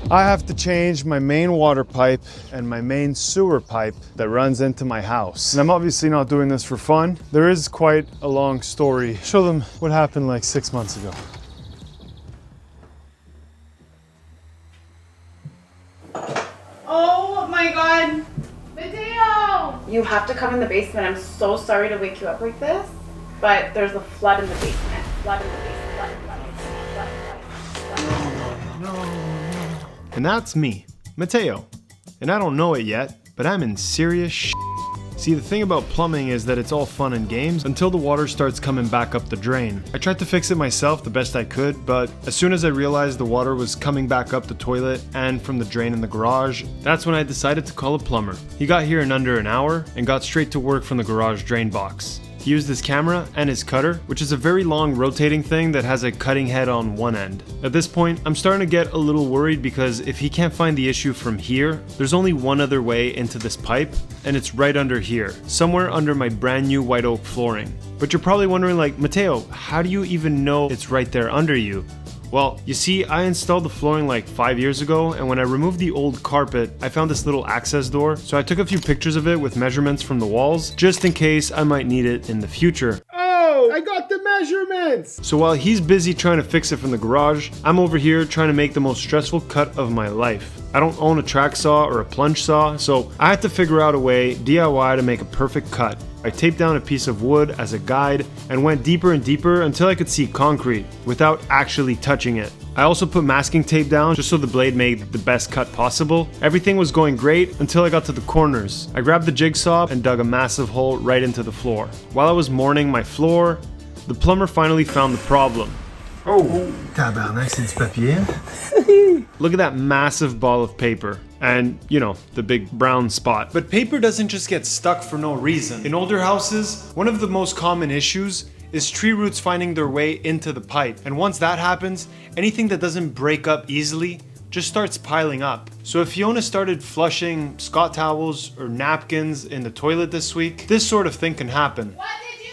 I have to change my main water pipe and my main sewer pipe that runs into my house. And I'm obviously not doing this for fun. There is quite a long story. Show them what happened like 6 months ago. Oh my God, Mateo! You have to come in the basement. I'm so sorry to wake you up like this, but there's a flood in the basement. Flood in the basement. And that's me, Mateo. And I don't know it yet, but I'm in serious shit. See, the thing about plumbing is that it's all fun and games until the water starts coming back up the drain. I tried to fix it myself the best I could, but as soon as I realized the water was coming back up the toilet and from the drain in the garage, that's when I decided to call a plumber. He got here in under an hour and got straight to work from the garage drain box. He used his camera and his cutter, which is a very long rotating thing that has a cutting head on one end. At this point, I'm starting to get a little worried because if he can't find the issue from here, there's only one other way into this pipe, and it's right under here, somewhere under my brand new white oak flooring. But you're probably wondering like, Mateo, how do you even know it's right there under you? Well, you see, I installed the flooring like 5 years ago, and when I removed the old carpet, I found this little access door, so I took a few pictures of it with measurements from the walls, just in case I might need it in the future. Oh, I got the measurements! So while he's busy trying to fix it from the garage, I'm over here trying to make the most stressful cut of my life. I don't own a track saw or a plunge saw, so I had to figure out a way, DIY, to make a perfect cut. I taped down a piece of wood as a guide and went deeper and deeper until I could see concrete without actually touching it. I also put masking tape down just so the blade made the best cut possible. Everything was going great until I got to the corners. I grabbed the jigsaw and dug a massive hole right into the floor. While I was morning my floor, the plumber finally found the problem. Oh, tabarnak, c'est du papier. Look at that massive ball of paper. And, you know, the big brown spot. But paper doesn't just get stuck for no reason. In older houses, one of the most common issues is tree roots finding their way into the pipe. And once that happens, anything that doesn't break up easily just starts piling up. So if Fiona started flushing Scott towels or napkins in the toilet this week, this sort of thing can happen. What did you say?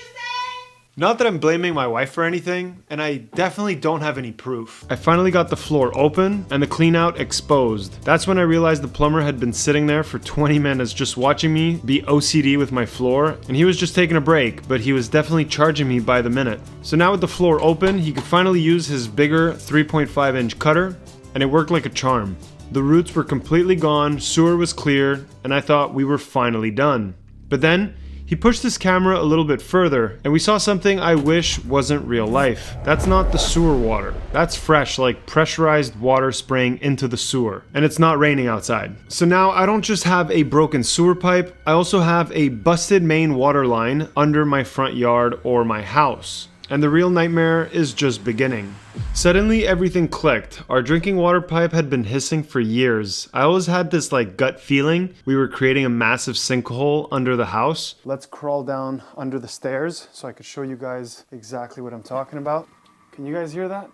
Not that I'm blaming my wife for anything, and I definitely don't have any proof. I finally got the floor open and the cleanout exposed. That's when I realized the plumber had been sitting there for 20 minutes just watching me be OCD with my floor, and he was just taking a break, but he was definitely charging me by the minute. So now with the floor open, he could finally use his bigger 3.5-inch cutter, and it worked like a charm. The roots were completely gone, sewer was clear, and I thought we were finally done. But then, he pushed his camera a little bit further, and we saw something I wish wasn't real life. That's not the sewer water. That's fresh, like pressurized water spraying into the sewer. And it's not raining outside. So now I don't just have a broken sewer pipe, I also have a busted main water line under my front yard or my house. And the real nightmare is just beginning. Suddenly everything clicked. Our drinking water pipe had been hissing for years. I always had this like gut feeling we were creating a massive sinkhole under the house. Let's crawl down under the stairs so I could show you guys exactly what I'm talking about. Can you guys hear that?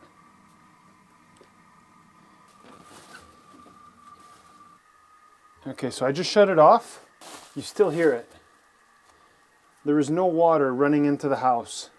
Okay, so I just shut it off. You still hear it. There is no water running into the house.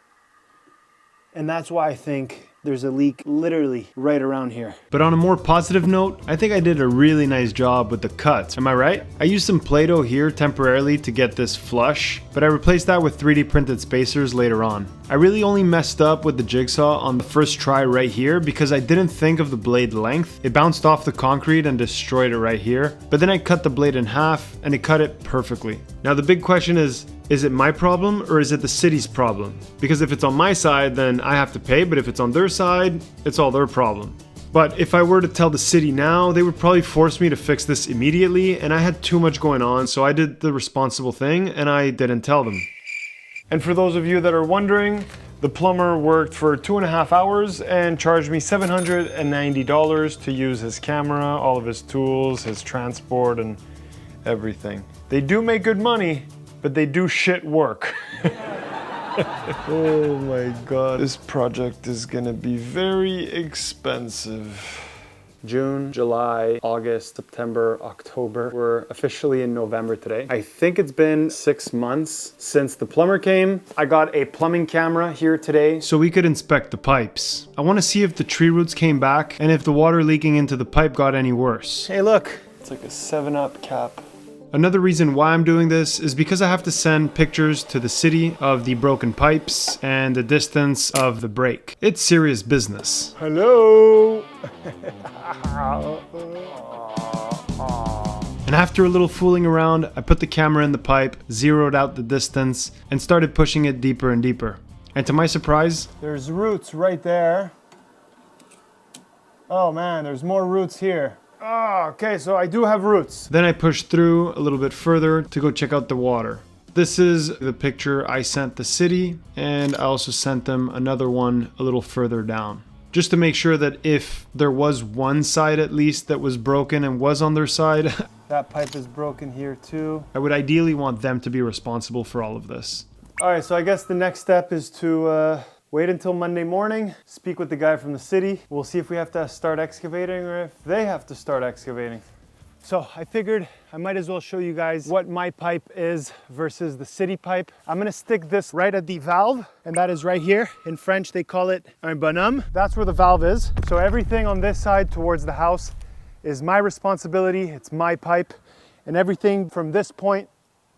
And that's why I think there's a leak literally right around here. But on a more positive note, I think I did a really nice job with the cuts. Am I right? I used some Play-Doh here temporarily to get this flush, but I replaced that with 3D printed spacers later on. I really only messed up with the jigsaw on the first try right here because I didn't think of the blade length. It bounced off the concrete and destroyed it right here. But then I cut the blade in half and it cut it perfectly. Now the big question is it my problem or is it the city's problem? Because if it's on my side, then I have to pay, but if it's on their side, it's all their problem. But if I were to tell the city now, they would probably force me to fix this immediately, and I had too much going on, so I did the responsible thing and I didn't tell them. And for those of you that are wondering, the plumber worked for 2.5 hours and charged me $790 to use his camera, all of his tools, his transport, and everything. They do make good money, but they do shit work. Oh my god, this project is gonna be very expensive. June, July, August, September, October. We're officially in November today. I think it's been 6 months since the plumber came. I got a plumbing camera here today so we could inspect the pipes. I want to see if the tree roots came back and if the water leaking into the pipe got any worse. Hey, look, it's like a 7-Up cap. Another reason why I'm doing this is because I have to send pictures to the city of the broken pipes and the distance of the break. It's serious business. Hello. And after a little fooling around, I put the camera in the pipe, zeroed out the distance, and started pushing it deeper and deeper. And to my surprise, there's roots right there. Oh man, there's more roots here. Oh, okay, so I do have roots. Then I pushed through a little bit further to go check out the water. This is the picture I sent the city, and I also sent them another one a little further down. Just to make sure that if there was one side at least that was broken and was on their side, that pipe is broken here too. I would ideally want them to be responsible for all of this. All right, so I guess the next step is to wait until Monday morning, speak with the guy from the city. We'll see if we have to start excavating or if they have to start excavating. So I figured I might as well show you guys what my pipe is versus the city pipe. I'm gonna stick this right at the valve, and that is right here. In French, they call it un bonhomme. That's where the valve is. So everything on this side towards the house is my responsibility. It's my pipe, and everything from this point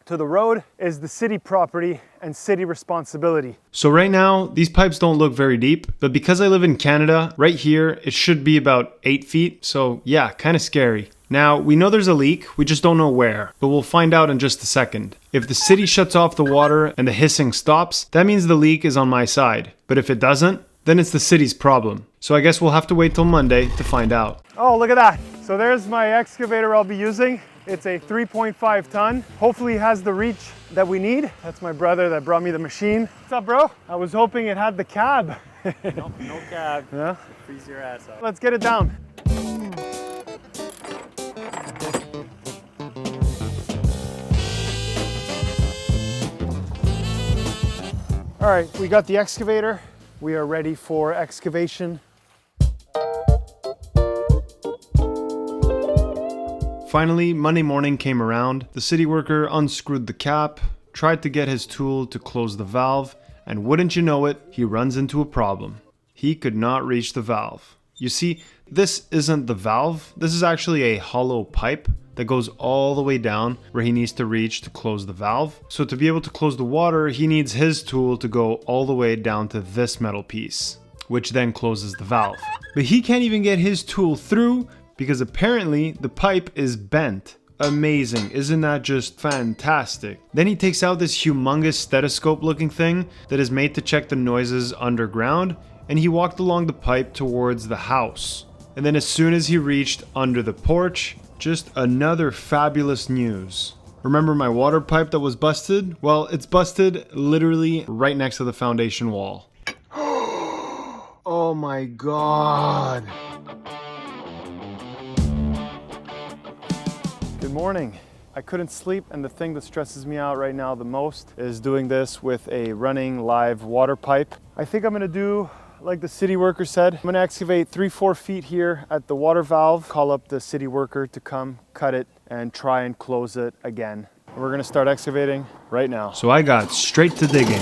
to the road is the city property and city responsibility. So right now, these pipes don't look very deep, but because I live in Canada, right here, it should be about 8 feet. So yeah, kind of scary. Now, we know there's a leak, we just don't know where, but we'll find out in just a second. If the city shuts off the water and the hissing stops, that means the leak is on my side. But if it doesn't, then it's the city's problem. So I guess we'll have to wait till Monday to find out. Oh, look at that. So there's my excavator I'll be using. It's a 3.5 ton. Hopefully it has the reach that we need. That's my brother that brought me the machine. What's up, bro? I was hoping it had the cab. Nope, no cab. Yeah? Freeze your ass up. Let's get it down. All right, we got the excavator. We are ready for excavation. Finally, Monday morning came around. The city worker unscrewed the cap, tried to get his tool to close the valve, and wouldn't you know it, he runs into a problem. He could not reach the valve. You see, this isn't the valve. This is actually a hollow pipe that goes all the way down where he needs to reach to close the valve. So to be able to close the water, he needs his tool to go all the way down to this metal piece, which then closes the valve. But he can't even get his tool through because apparently the pipe is bent. Amazing, isn't that just fantastic? Then he takes out this humongous stethoscope looking thing that is made to check the noises underground, and he walked along the pipe towards the house. And then as soon as he reached under the porch, just another fabulous news. Remember my water pipe that was busted? Well, it's busted literally right next to the foundation wall. Oh my God. Good morning. I couldn't sleep, and the thing that stresses me out right now the most is doing this with a running live water pipe. I think I'm gonna do like the city worker said. I'm gonna excavate 3-4 feet here at the water valve, call up the city worker to come cut it and try and close it again. We're gonna start excavating right now. So I got straight to digging.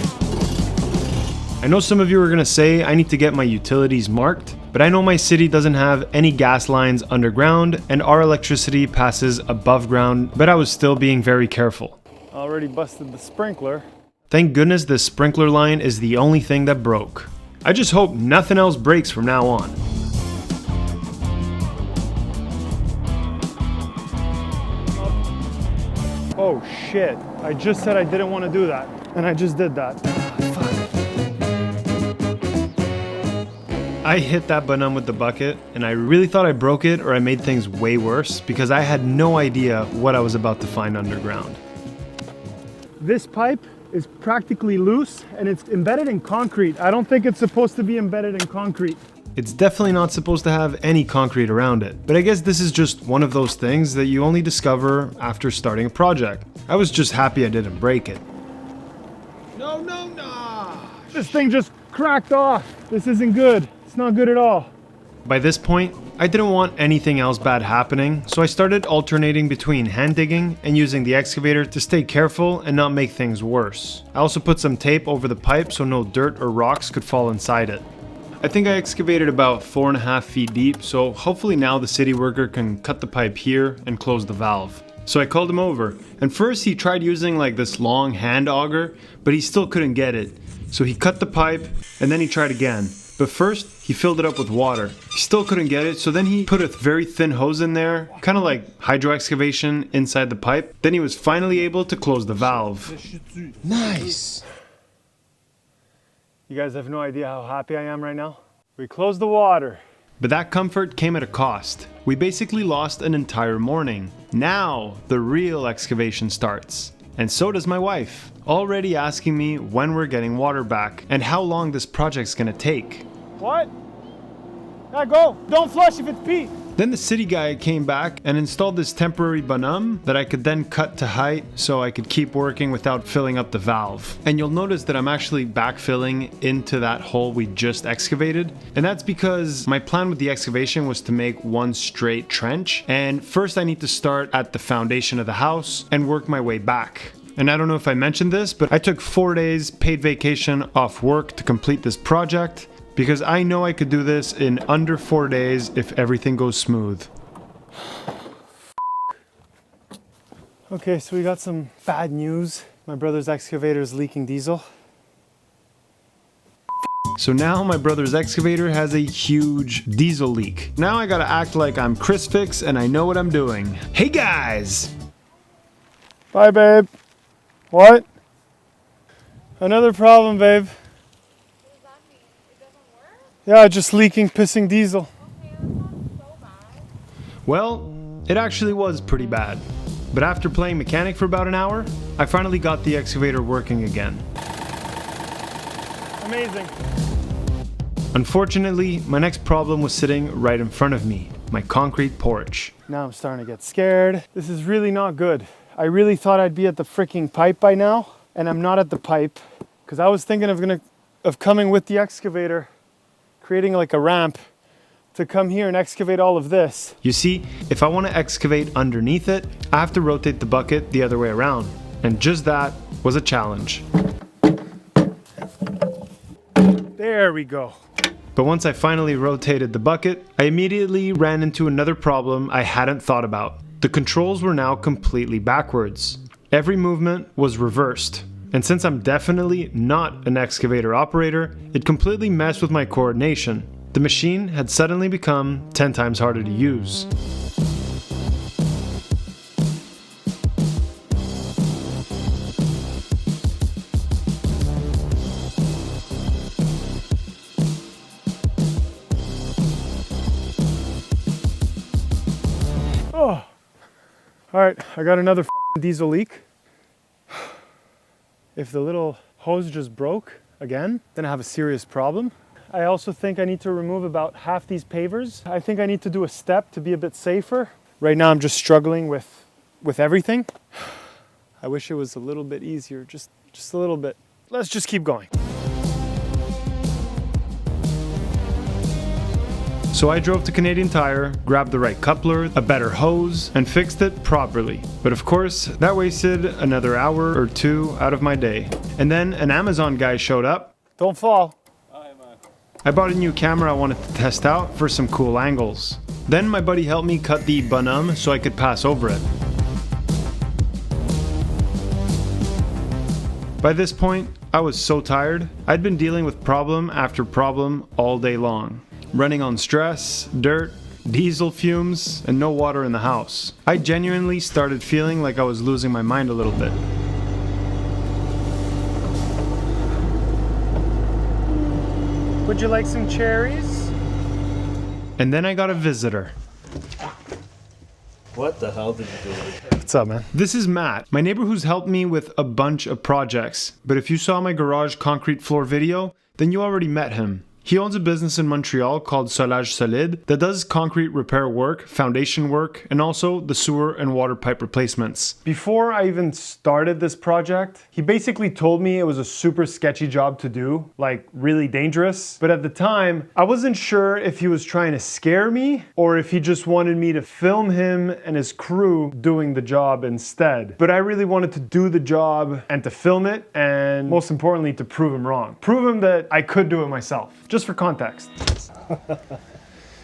I know some of you are gonna say I need to get my utilities marked, but I know my city doesn't have any gas lines underground and our electricity passes above ground, but I was still being very careful. Already busted the sprinkler. Thank goodness this sprinkler line is the only thing that broke. I just hope nothing else breaks from now on. Oh shit, I just said I didn't want to do that, and I just did that. I hit that Bonhomme with the bucket, and I really thought I broke it or I made things way worse because I had no idea what I was about to find underground. This pipe is practically loose and it's embedded in concrete. I don't think it's supposed to be embedded in concrete. It's definitely not supposed to have any concrete around it, but I guess this is just one of those things that you only discover after starting a project. I was just happy I didn't break it. No. This thing just cracked off. This isn't good. It's not good at all. By this point, I didn't want anything else bad happening, so I started alternating between hand digging and using the excavator to stay careful and not make things worse. I also put some tape over the pipe so no dirt or rocks could fall inside it. I think I excavated about 4.5 feet deep, so hopefully now the city worker can cut the pipe here and close the valve. So I called him over, and first he tried using like this long hand auger, but he still couldn't get it. So he cut the pipe, and then he tried again. But first, he filled it up with water. He still couldn't get it, so then he put a very thin hose in there, kind of like hydro excavation inside the pipe. Then he was finally able to close the valve. Nice. You guys have no idea how happy I am right now. We closed the water. But that comfort came at a cost. We basically lost an entire morning. Now, the real excavation starts. And so does my wife, already asking me when we're getting water back and how long this project's gonna take. What? Yeah, go. Don't flush if it's pee. Then the city guy came back and installed this temporary Bonhomme that I could then cut to height so I could keep working without filling up the valve. And you'll notice that I'm actually backfilling into that hole we just excavated. And that's because my plan with the excavation was to make one straight trench. And first I need to start at the foundation of the house and work my way back. And I don't know if I mentioned this, but I took 4 days paid vacation off work to complete this project, because I know I could do this in under 4 days if everything goes smooth. Okay, so we got some bad news. My brother's excavator is leaking diesel. So now my brother's excavator has a huge diesel leak. Now I gotta act like I'm Chris Fix and I know what I'm doing. Hey guys! Bye, babe. What? Another problem, babe. Yeah, just leaking, pissing diesel. Well, it actually was pretty bad. But after playing mechanic for about an hour, I finally got the excavator working again. Amazing. Unfortunately, my next problem was sitting right in front of me, my concrete porch. Now I'm starting to get scared. This is really not good. I really thought I'd be at the freaking pipe by now, and I'm not at the pipe, because I was thinking of coming with the excavator, creating like a ramp to come here and excavate all of this. You see, if I want to excavate underneath it, I have to rotate the bucket the other way around. And just that was a challenge. There we go. But once I finally rotated the bucket, I immediately ran into another problem I hadn't thought about. The controls were now completely backwards. Every movement was reversed. And since I'm definitely not an excavator operator, it completely messed with my coordination. The machine had suddenly become 10 times harder to use. Oh. All right, I got another diesel leak. If the little hose just broke again, then I have a serious problem. I also think I need to remove about half these pavers. I think I need to do a step to be a bit safer. Right now I'm just struggling with everything. I wish it was a little bit easier, just a little bit. Let's just keep going. So I drove to Canadian Tire, grabbed the right coupler, a better hose, and fixed it properly. But of course, that wasted another hour or two out of my day. And then an Amazon guy showed up. Don't fall. I bought a new camera I wanted to test out for some cool angles. Then my buddy helped me cut the Bonhomme so I could pass over it. By this point, I was so tired. I'd been dealing with problem after problem all day long. Running on stress, dirt, diesel fumes, and no water in the house. I genuinely started feeling like I was losing my mind a little bit. Would you like some cherries? And then I got a visitor. What the hell did you do? What's up, man? This is Matt, my neighbor who's helped me with a bunch of projects. But if you saw my garage concrete floor video, then you already met him. He owns a business in Montreal called Sewage that does concrete repair work, foundation work, and also the sewer and water pipe replacements. Before I even started this project, he basically told me it was a super sketchy job to do, like really dangerous. But at the time, I wasn't sure if he was trying to scare me or if he just wanted me to film him and his crew doing the job instead. But I really wanted to do the job and to film it, and most importantly, to prove him wrong. Prove him that I could do it myself. Just for context.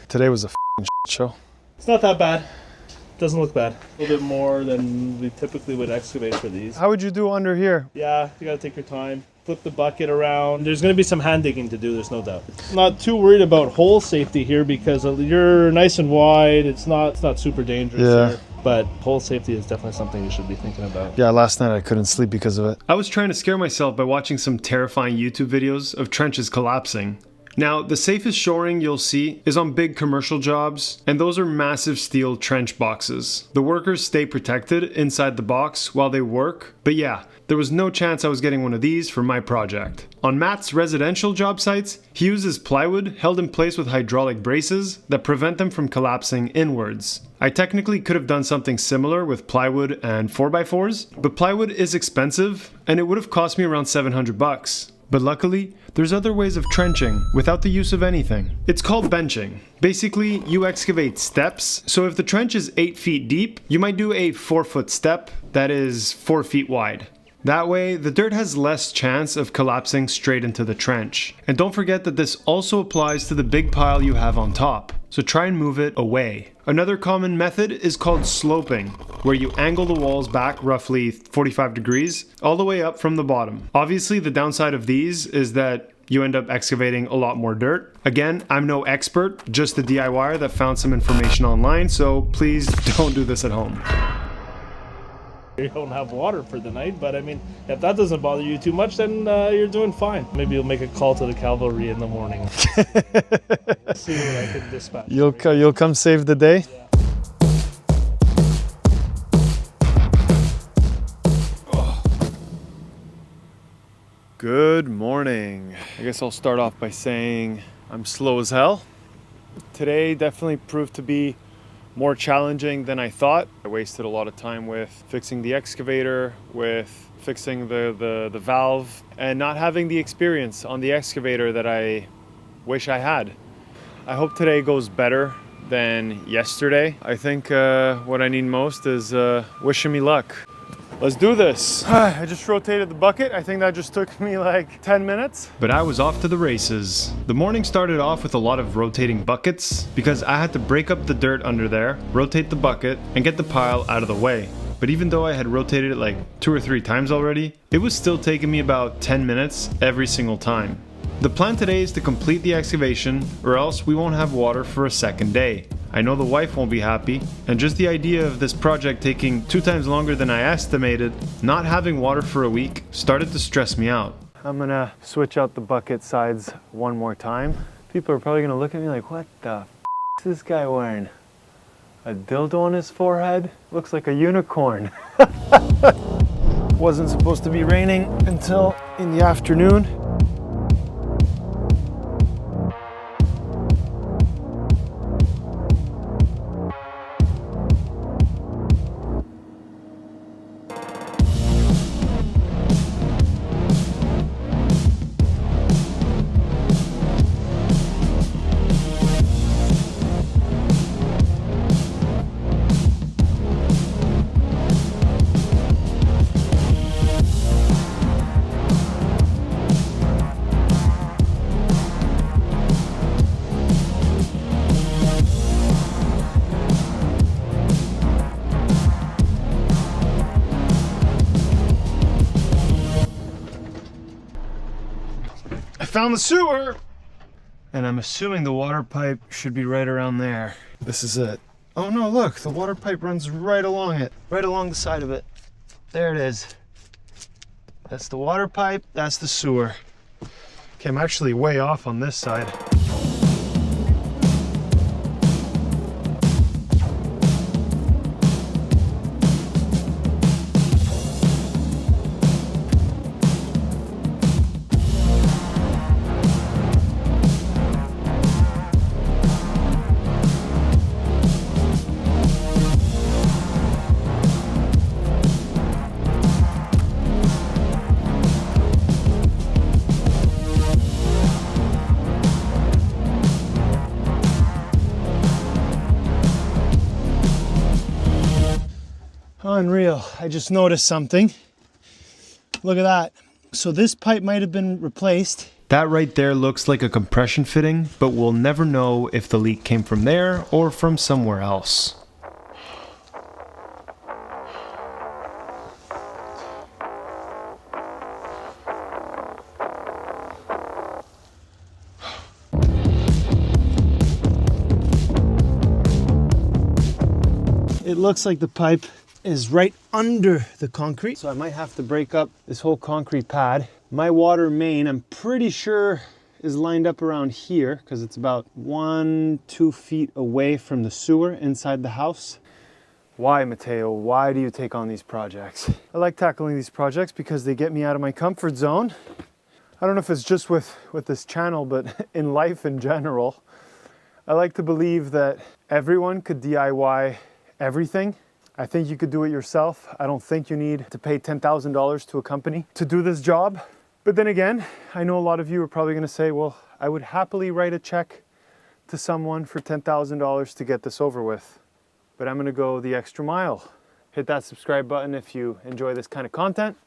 Today was a shit show. It's not that bad. Doesn't look bad. A little bit more than we typically would excavate for these. How would you do under here? Yeah, you gotta take your time. Flip the bucket around. There's gonna be some hand digging to do, there's no doubt. Not too worried about hole safety here because you're nice and wide. It's not super dangerous here. But hole safety is definitely something you should be thinking about. Yeah, last night I couldn't sleep because of it. I was trying to scare myself by watching some terrifying YouTube videos of trenches collapsing. Now, the safest shoring you'll see is on big commercial jobs, and those are massive steel trench boxes. The workers stay protected inside the box while they work, but yeah, there was no chance I was getting one of these for my project. On Matt's residential job sites, he uses plywood held in place with hydraulic braces that prevent them from collapsing inwards. I technically could have done something similar with plywood and 4x4s, but plywood is expensive, and it would have cost me around $700. But luckily, there's other ways of trenching without the use of anything. It's called benching. Basically, you excavate steps, so if the trench is 8 feet deep, you might do a 4-foot step that is 4 feet wide. That way, the dirt has less chance of collapsing straight into the trench. And don't forget that this also applies to the big pile you have on top, so try and move it away. Another common method is called sloping, where you angle the walls back roughly 45 degrees all the way up from the bottom. Obviously, the downside of these is that you end up excavating a lot more dirt. Again, I'm no expert, just a DIYer that found some information online, so please don't do this at home. You don't have water for the night, but I mean, if that doesn't bother you too much, then you're doing fine. Maybe you'll make a call to the cavalry in the morning. See what I can dispatch. You'll come save the day? Yeah. Good morning. I guess I'll start off by saying I'm slow as hell. Today definitely proved to be more challenging than I thought. I wasted a lot of time with fixing the excavator, with fixing the valve, and not having the experience on the excavator that I wish I had. I hope today goes better than yesterday. I think what I need most is wishing me luck. Let's do this. I just rotated the bucket. I think that just took me like 10 minutes. But I was off to the races. The morning started off with a lot of rotating buckets because I had to break up the dirt under there, rotate the bucket, and get the pile out of the way. But even though I had rotated it like 2 or 3 times already, it was still taking me about 10 minutes every single time. The plan today is to complete the excavation, or else we won't have water for a second day. I know the wife won't be happy, and just the idea of this project taking 2 times longer than I estimated, not having water for a week, started to stress me out. I'm gonna switch out the bucket sides one more time. People are probably gonna look at me like, what the f is this guy wearing? A dildo on his forehead? Looks like a unicorn. Wasn't supposed to be raining until in the afternoon. Found the sewer, and I'm assuming the water pipe should be right around there. This is it. Oh no, look, the water pipe runs right along it, right along the side of it. There it is. That's the water pipe, that's the sewer. Okay, I'm actually way off on this side. Unreal. I just noticed something. Look at that. So this pipe might have been replaced. That right there looks like a compression fitting, but we'll never know if the leak came from there or from somewhere else. It looks like the pipe is right under the concrete, so I might have to break up this whole concrete pad. My water main, I'm pretty sure, is lined up around here because it's about 1-2 feet away from the sewer inside the house. Why, Matteo? Why do you take on these projects? I like tackling these projects because they get me out of my comfort zone. I don't know if it's just with this channel, but in life in general, I like to believe that everyone could DIY everything. I think you could do it yourself. I don't think you need to pay $10,000 to a company to do this job. But then again, I know a lot of you are probably gonna say, well, I would happily write a check to someone for $10,000 to get this over with. But I'm gonna go the extra mile. Hit that subscribe button if you enjoy this kind of content.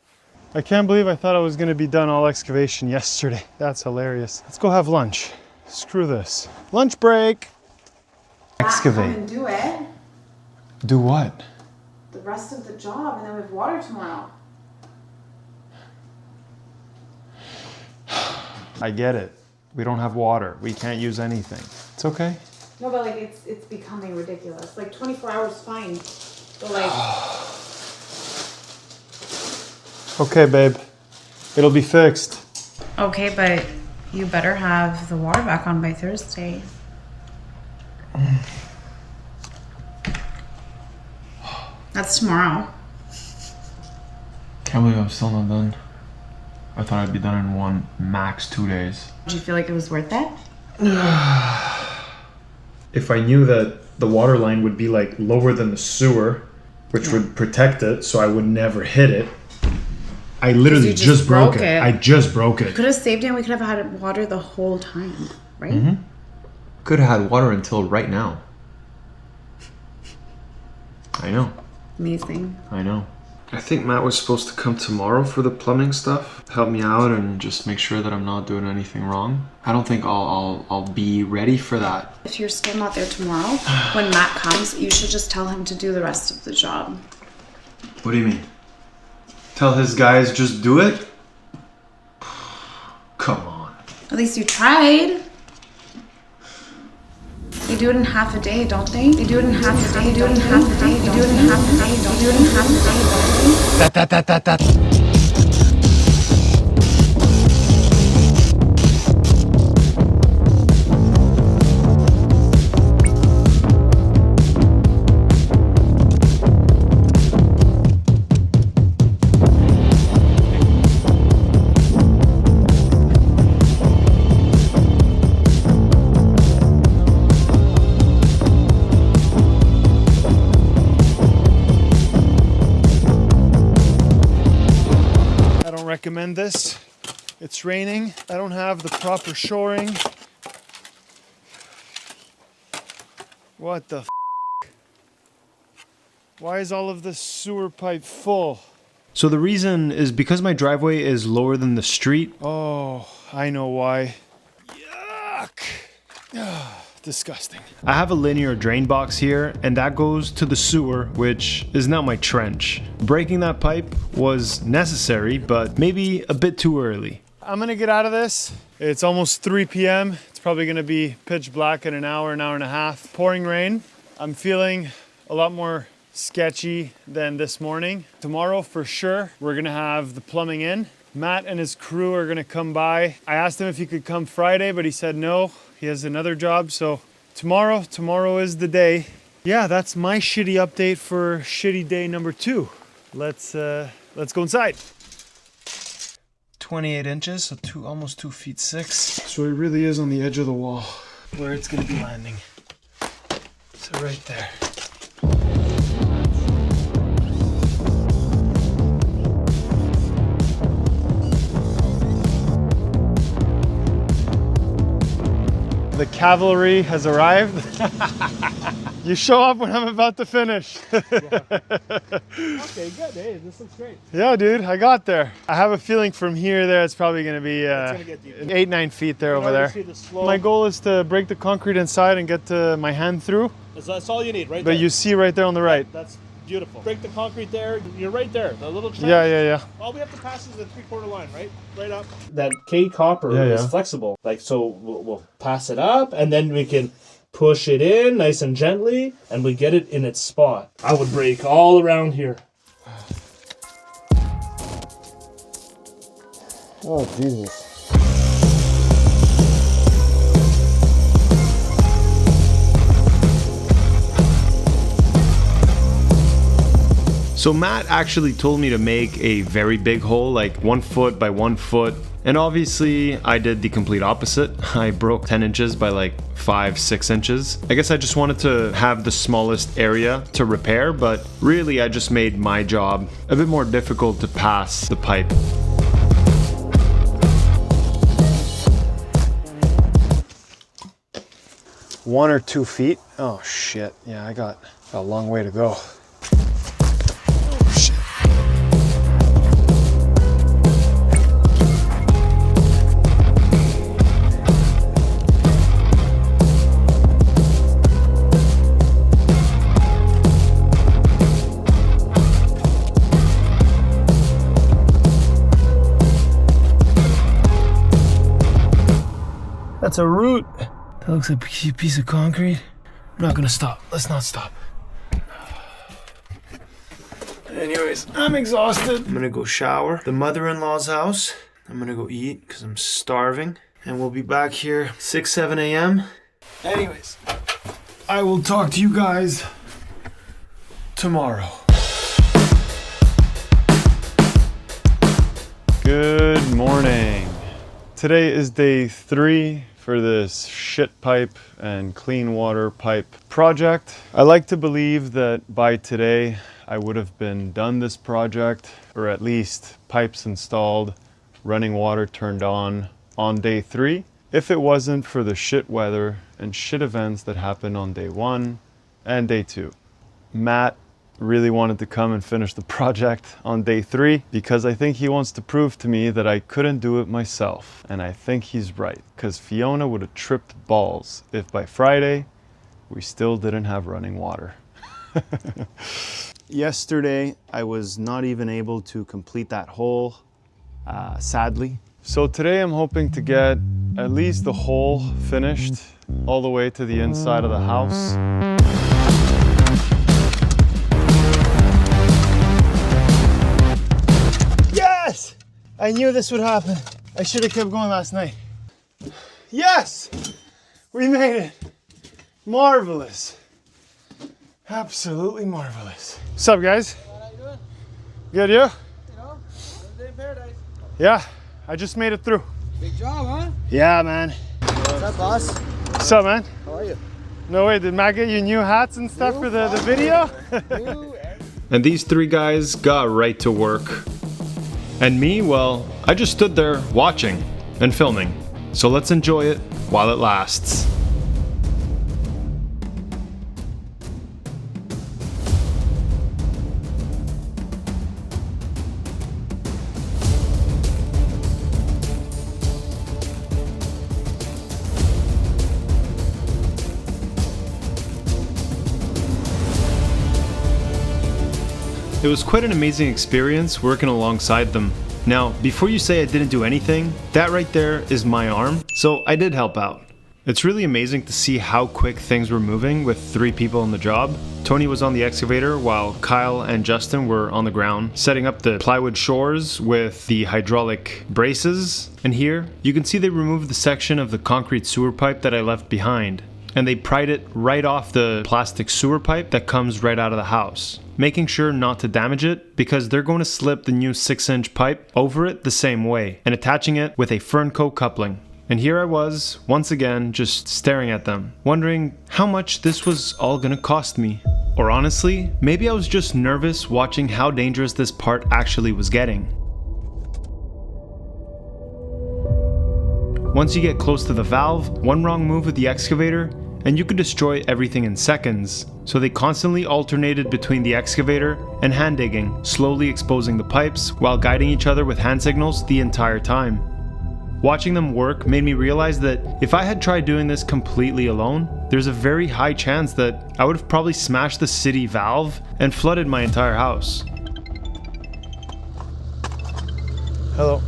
I can't believe I thought I was gonna be done all excavation yesterday. That's hilarious. Let's go have lunch. Screw this. Lunch break. Excavate. Come and do it. Do what? The rest of the job, and then we have water tomorrow. I get it. We don't have water. We can't use anything. It's okay. No, but like it's becoming ridiculous. Like 24 hours fine. But like Okay, babe. It'll be fixed. okay, but you better have the water back on by Thursday. That's tomorrow. Can't believe I'm still not done. I thought I'd be done in 1, max 2 days. Did you feel like it was worth it? If I knew that the water line would be like lower than the sewer, which would protect it so I would never hit it, I literally just broke it. I just broke it. Could have saved it and we could have had water the whole time, right? Mm-hmm. Could have had water until right now. I know. Amazing. I know. I think Matt was supposed to come tomorrow for the plumbing stuff, help me out and just make sure that I'm not doing anything wrong. I don't think I'll be ready for that. If you're still not there tomorrow, when Matt comes, you should just tell him to do the rest of the job. What do you mean? Tell his guys just do it? Come on. At least you tried. They do it in half a day, don't they? They do it in half a day, do it in half a day, they do it in half a day, don't do it in half a day, don't they? Recommend this. It's raining. I don't have the proper shoring. What the f? Why is all of this sewer pipe full? So the reason is because my driveway is lower than the street. Oh, I know why. Yuck. Disgusting. I have a linear drain box here, and that goes to the sewer, which is now my trench. Breaking that pipe was necessary, but maybe a bit too early. I'm gonna get out of this. It's almost 3 p.m. It's probably gonna be pitch black in an hour and a half. Pouring rain. I'm feeling a lot more sketchy than this morning. Tomorrow, for sure, we're gonna have the plumbing in. Matt and his crew are gonna come by. I asked him if he could come Friday, but he said no. He has another job, so tomorrow is the day. Yeah, that's my shitty update for shitty day number 2. Let's go inside. 28 inches, so almost 2 feet 6. So it really is on the edge of the wall where it's gonna be landing. So right there. The cavalry has arrived. You show up when I'm about to finish. Okay, good. Hey, this looks great. Yeah, dude, I got there. I have a feeling from here there, it's probably gonna be gonna get deeper. 8-9 feet there over there. See the slope. My goal is to break the concrete inside and get my hand through. That's all you need, right But there. you see right there on the right. That's beautiful. Break the concrete there. You're right there. The little trench. Yeah. All we have to pass is the 3/4 line, right? Right up. That K copper is flexible. Like, so we'll pass it up, and then we can push it in nice and gently, and we get it in its spot. I would break all around here. Oh, Jesus. So Matt actually told me to make a very big hole, like 1 foot by 1 foot. And obviously I did the complete opposite. I broke 10 inches by like 5-6 inches. I guess I just wanted to have the smallest area to repair, but really I just made my job a bit more difficult to pass the pipe. One or 2 feet. Oh shit. Yeah, I got a long way to go. That's a root. That looks like a piece of concrete. I'm not gonna stop. Let's not stop. Anyways, I'm exhausted. I'm gonna go shower at the mother-in-law's house. I'm gonna go eat because I'm starving. And we'll be back here 6-7 a.m. Anyways, I will talk to you guys tomorrow. Good morning. Today is day 3 for this shit pipe and clean water pipe project. I like to believe that by today I would have been done this project, or at least pipes installed, running water turned on day 3, if it wasn't for the shit weather and shit events that happened on day 1 and day 2. Matt really wanted to come and finish the project on day 3 because I think he wants to prove to me that I couldn't do it myself. And I think he's right, because Fiona would have tripped balls if by Friday we still didn't have running water. Yesterday I was not even able to complete that hole, sadly. So today I'm hoping to get at least the hole finished all the way to the inside of the house. Yes! I knew this would happen. I should have kept going last night. Yes! We made it. Marvelous. Absolutely marvelous. What's up, guys? How you doing? Good, you? You know, another day in paradise. Yeah, I just made it through. Big job, huh? Yeah, man. What's up, boss? What's up, man? How are you? No way, did Matt get you new hats and stuff for the video? And these 3 guys got right to work. And me, well, I just stood there watching and filming. So let's enjoy it while it lasts. It was quite an amazing experience working alongside them. Now, before you say I didn't do anything, that right there is my arm, so I did help out. It's really amazing to see how quick things were moving with 3 people on the job. Tony was on the excavator while Kyle and Justin were on the ground, setting up the plywood shores with the hydraulic braces. And here, you can see they removed the section of the concrete sewer pipe that I left behind. And they pried it right off the plastic sewer pipe that comes right out of the house, making sure not to damage it because they're going to slip the new 6-inch pipe over it the same way and attaching it with a Fernco coupling. And here I was, once again, just staring at them, wondering how much this was all gonna cost me. Or honestly, maybe I was just nervous watching how dangerous this part actually was getting. Once you get close to the valve, one wrong move with the excavator and you could destroy everything in seconds. So they constantly alternated between the excavator and hand digging, slowly exposing the pipes while guiding each other with hand signals the entire time. Watching them work made me realize that if I had tried doing this completely alone, there's a very high chance that I would have probably smashed the city valve and flooded my entire house. Hello.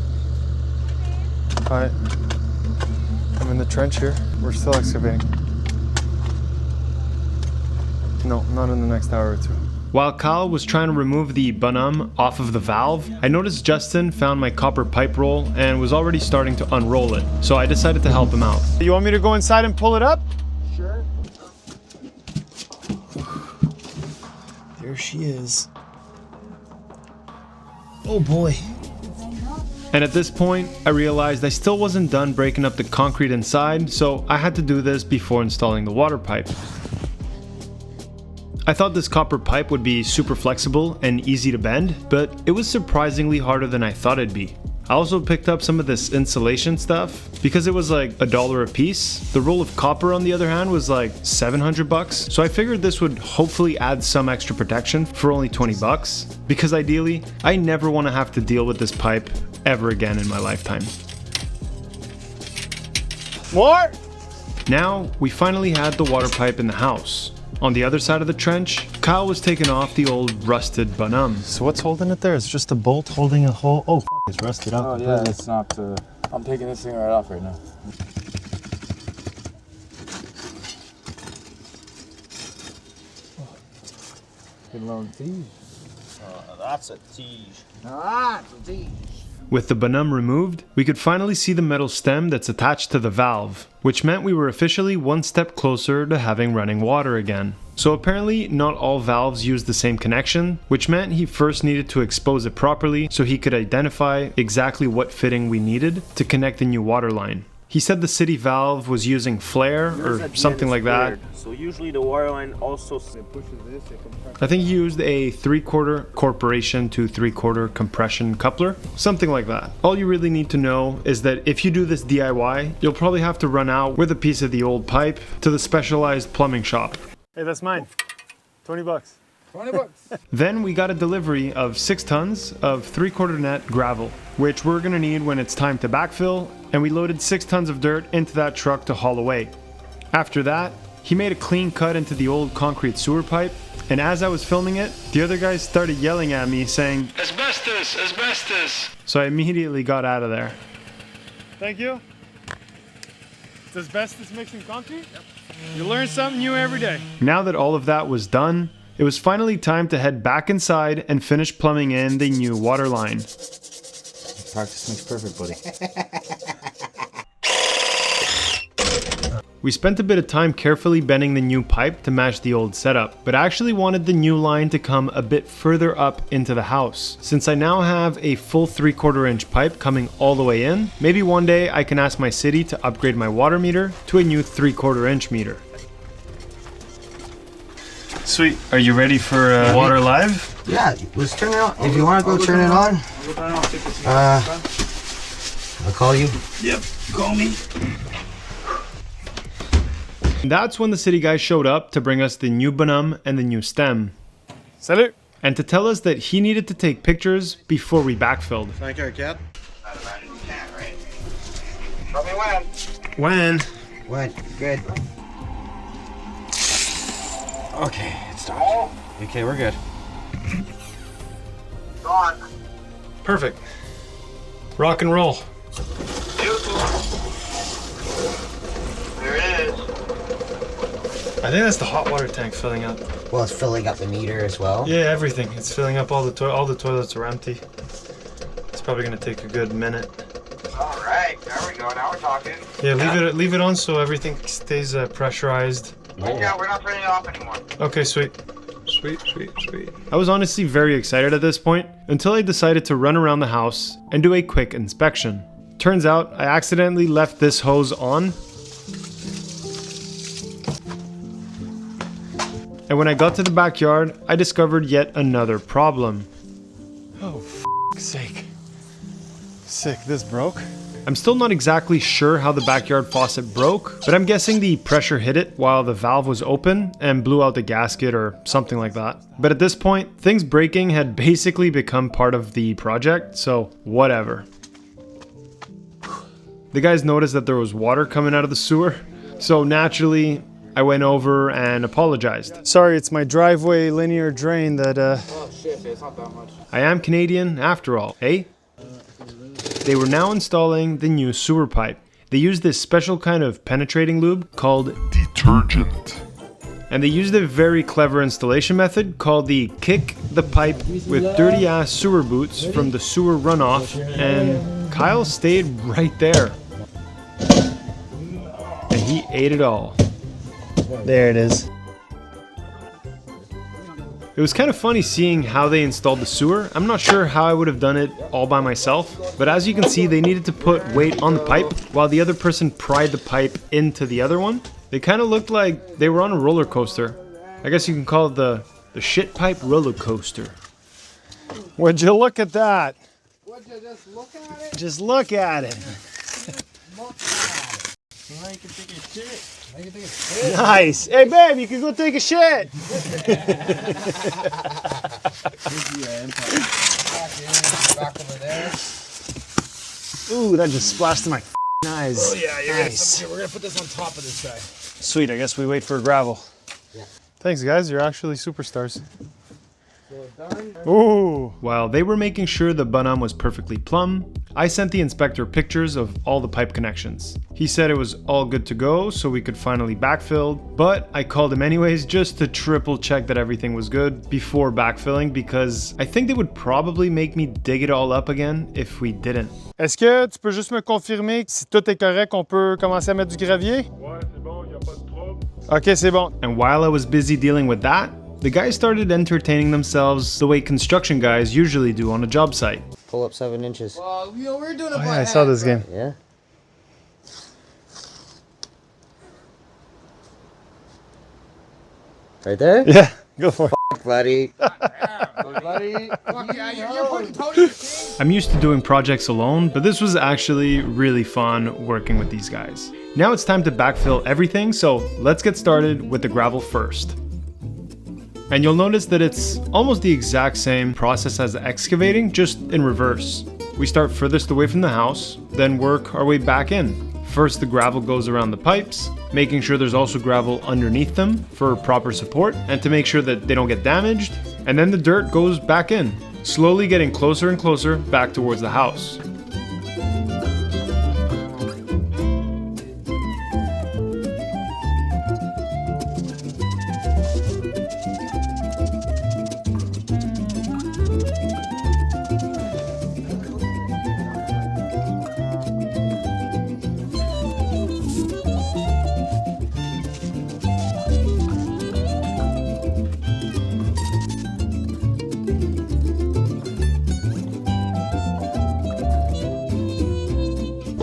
Hi. I'm in the trench here. We're still excavating. No, not in the next hour or two. While Kyle was trying to remove the Bonhomme off of the valve, I noticed Justin found my copper pipe roll and was already starting to unroll it, so I decided to help him out. You want me to go inside and pull it up? Sure. There she is. Oh boy. And at this point, I realized I still wasn't done breaking up the concrete inside, so I had to do this before installing the water pipe. I thought this copper pipe would be super flexible and easy to bend, but it was surprisingly harder than I thought it'd be. I also picked up some of this insulation stuff because it was like $1 a piece. The roll of copper, on the other hand, was like $700, so I figured this would hopefully add some extra protection for only $20, because ideally, I never want to have to deal with this pipe ever again in my lifetime. More? Now, we finally had the water pipe in the house. On the other side of the trench, Kyle was taking off the old rusted Bonhomme. So what's holding it there? It's just a bolt holding a hole. Oh, it's rusted out. Oh yeah, it's not. I'm taking this thing right off right now. Good long tease. That's a tease. That's a tease. With the Bonhomme removed, we could finally see the metal stem that's attached to the valve, which meant we were officially one step closer to having running water again. So apparently not all valves use the same connection, which meant he first needed to expose it properly so he could identify exactly what fitting we needed to connect the new water line. He said the city valve was using flare or something like that. So usually the water line also I think he used a 3/4 corporation to 3/4 compression coupler, something like that. All you really need to know is that if you do this DIY, you'll probably have to run out with a piece of the old pipe to the specialized plumbing shop. Hey, that's mine. $20. 20 bucks. Then we got a delivery of 6 tons of 3/4 net gravel, which we're gonna need when it's time to backfill, and we loaded 6 tons of dirt into that truck to haul away. After that, he made a clean cut into the old concrete sewer pipe, and as I was filming it, the other guys started yelling at me saying, "Asbestos, asbestos!" So I immediately got out of there. Thank you. It's asbestos mixing concrete? Yep. You learn something new every day. Now that all of that was done, it was finally time to head back inside and finish plumbing in the new water line. Practice makes perfect, buddy. We spent a bit of time carefully bending the new pipe to match the old setup, but I actually wanted the new line to come a bit further up into the house. Since I now have a full 3/4 inch pipe coming all the way in, maybe one day I can ask my city to upgrade my water meter to a new 3/4 inch meter. Sweet. Are you ready for water live? Yeah, let's turn it on. If you want to go turn it on, I'll call you. Yep, call me. That's when the city guys showed up to bring us the new Bonhomme and the new stem, Salut. and to tell us that he needed to take pictures before we backfilled. Thank you, cat. Tell me when. When? When? Good. Okay, it's done. Okay, we're good. Gone. Perfect. Rock and roll. There it is. I think that's the hot water tank filling up. Well, it's filling up the meter as well. Yeah, everything. It's filling up. All the toilets are empty. It's probably gonna take a good minute. All right, there we go. Now we're talking. Yeah, leave it on so everything stays pressurized. Yeah, we're not turning it off anymore. Okay, sweet. I was honestly very excited at this point until I decided to run around the house and do a quick inspection. Turns out I accidentally left this hose on. And when I got to the backyard, I discovered yet another problem. Oh, f***'s sake. Sick, this broke? I'm still not exactly sure how the backyard faucet broke, but I'm guessing the pressure hit it while the valve was open and blew out the gasket or something like that. But at this point, things breaking had basically become part of the project, so whatever. The guys noticed that there was water coming out of the sewer, so naturally, I went over and apologized. Sorry, it's my driveway linear drain that Oh shit, it's not that much. I am Canadian after all, eh? They were now installing the new sewer pipe. They used this special kind of penetrating lube called detergent. And they used a very clever installation method called the kick the pipe with dirty ass sewer boots from the sewer runoff, and Kyle stayed right there. And he ate it all. there it is. It was kind of funny seeing how they installed the sewer. I'm not sure how I would have done it all by myself, but as you can see, they needed to put weight on the pipe while the other person pried the pipe into the other one. They kind of looked like they were on a roller coaster. I guess you can call it the shit pipe roller coaster. Would you look at that? Would you just look at it? Just look at it. Look at it. Now you can take a shit. Now you think it's good. Nice. Hey, babe, you can go take a shit. Back over there. Ooh, that just splashed in my eyes. Oh yeah, Nice. we're gonna put this on top of this guy. Sweet, I guess we wait for gravel. Yeah. Thanks, guys. You're actually superstars. So done. Ooh. While they were making sure the Bonhomme was perfectly plumb, I sent the inspector pictures of all the pipe connections. He said it was all good to go, so we could finally backfill, but I called him anyways just to triple check that everything was good before backfilling, because I think they would probably make me dig it all up again if we didn't. Est-ce que tu peux juste me confirmer que si tout est correct, on peut commencer à mettre du gravier? Ouais, c'est bon, y a pas de trouble. Ok, c'est bon. And while I was busy dealing with that, the guys started entertaining themselves the way construction guys usually do on a job site. Pull up 7 inches. Well, you know, we're doing it Oh, by yeah, I hand, saw this game. Yeah. Right there? Yeah, go for it. Buddy. buddy. Fuck yeah, you're putting Tony. I'm used to doing projects alone, but this was actually really fun working with these guys. Now it's time to backfill everything, so let's get started with the gravel first. And you'll notice that it's almost the exact same process as excavating, just in reverse. We start furthest away from the house, then work our way back in. First, the gravel goes around the pipes, making sure there's also gravel underneath them for proper support and to make sure that they don't get damaged. And then the dirt goes back in, slowly getting closer and closer back towards the house.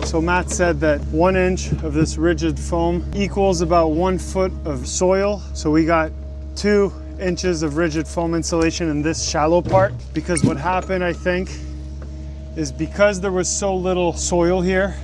So Matt said that 1 inch of this rigid foam equals about 1 foot of soil. So we got 2 inches of rigid foam insulation in this shallow part, because what happened, I think, is because there was so little soil here,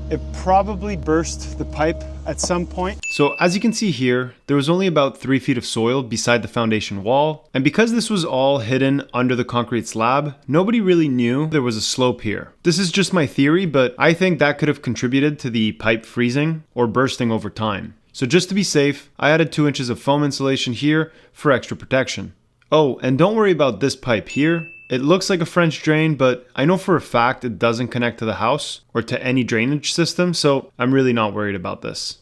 it probably burst the pipe at some point. So as you can see here, there was only about 3 feet of soil beside the foundation wall, and because this was all hidden under the concrete slab, nobody really knew there was a slope here. This is just my theory, but I think that could have contributed to the pipe freezing or bursting over time. So just to be safe, I added 2 inches of foam insulation here for extra protection. Oh, and don't worry about this pipe here. It looks like a French drain, but I know for a fact it doesn't connect to the house or to any drainage system, so I'm really not worried about this.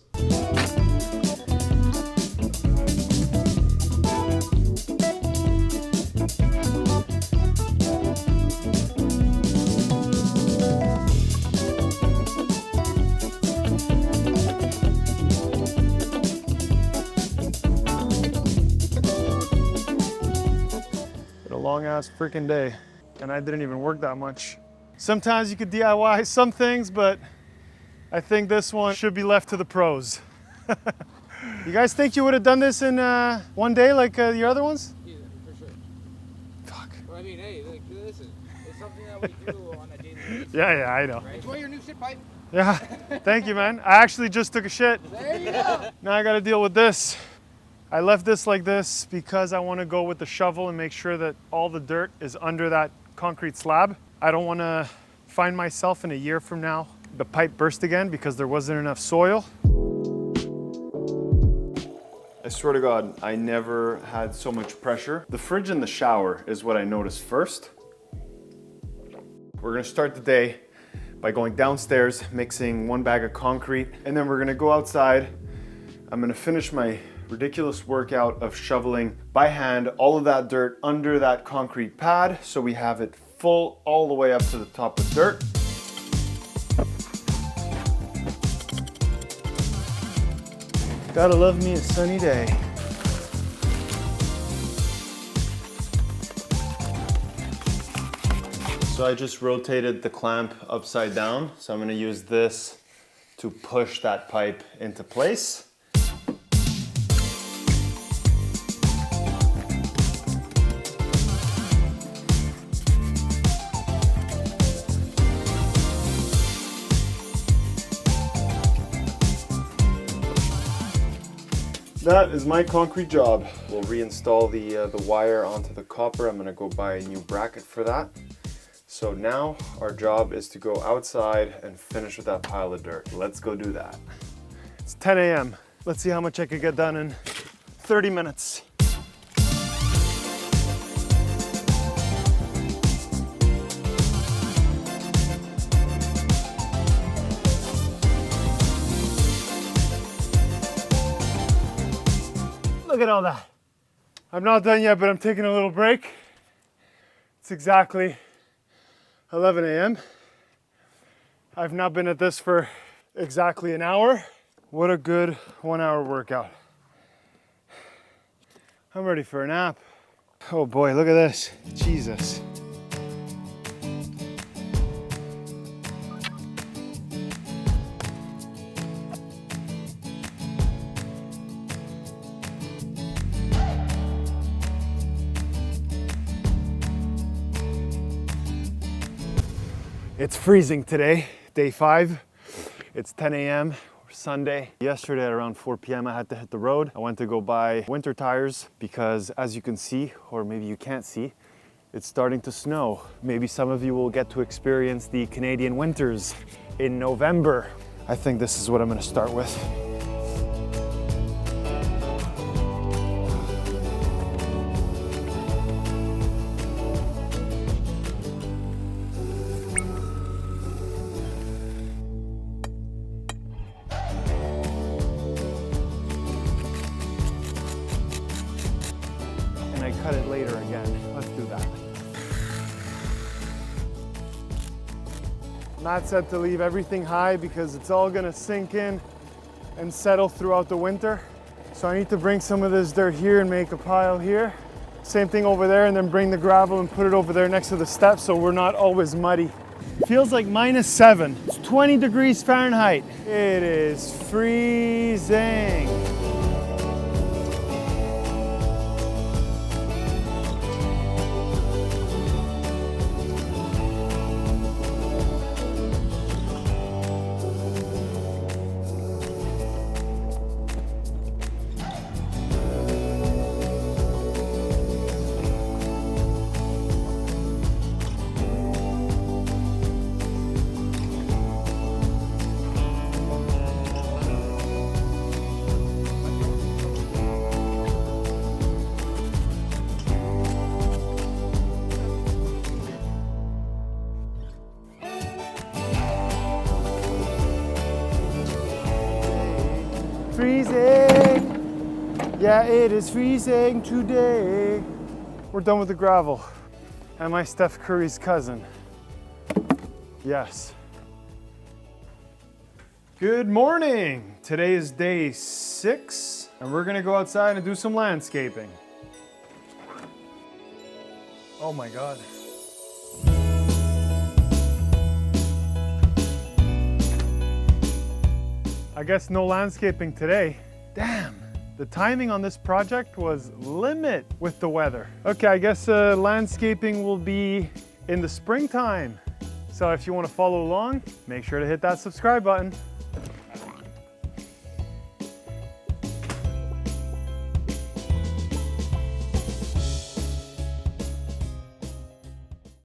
Long ass freaking day, and I didn't even work that much. Sometimes you could DIY some things, but I think this one should be left to the pros. You guys think you would have done this in 1 day like your other ones? Yeah, for sure. Fuck. Well, I mean, hey, like, listen, It's something that we do on a daily basis. Yeah, I know. Enjoy your new shit pipe. Yeah, thank you, man. I actually just took a shit. There you go. Now I gotta deal with this. I left this like this because I wanna go with the shovel and make sure that all the dirt is under that concrete slab. I don't wanna find myself in a year from now, the pipe burst again because there wasn't enough soil. I swear to God, I never had so much pressure. The fridge in the shower is what I noticed first. We're gonna start the day by going downstairs, mixing 1 bag of concrete, and then we're gonna go outside. I'm gonna finish my ridiculous workout of shoveling by hand all of that dirt under that concrete pad so we have it full all the way up to the top of dirt. Gotta love me a sunny day. So I just rotated the clamp upside down. So I'm gonna use this to push that pipe into place. That is my concrete job. We'll reinstall the wire onto the copper. I'm gonna go buy a new bracket for that. So now our job is to go outside and finish with that pile of dirt. Let's go do that. It's 10 a.m. Let's see how much I could get done in 30 minutes. Look at all that. I'm not done yet, but I'm taking a little break. It's exactly 11 a.m. I've now been at this for exactly an hour. What a good 1 hour workout. I'm ready for a nap. Oh boy, look at this. Jesus. It's freezing today, day 5. It's 10 a.m. Sunday. Yesterday at around 4 p.m. I had to hit the road. I went to go buy winter tires because, as you can see, or maybe you can't see, it's starting to snow. Maybe some of you will get to experience the Canadian winters in November. I think this is what I'm gonna start with. I cut it later again. Let's do that. Matt said to leave everything high because it's all gonna sink in and settle throughout the winter. So I need to bring some of this dirt here and make a pile here. Same thing over there, and then bring the gravel and put it over there next to the steps so we're not always muddy. Feels like -7. It's 20 degrees Fahrenheit. It is freezing. Freezing. Yeah, it is freezing today. We're done with the gravel. Am I Steph Curry's cousin? Yes. Good morning. Today is day 6, and we're gonna go outside and do some landscaping. Oh my God. I guess no landscaping today. Damn, the timing on this project was limit with the weather. Okay, I guess landscaping will be in the springtime. So if you want to follow along, make sure to hit that subscribe button.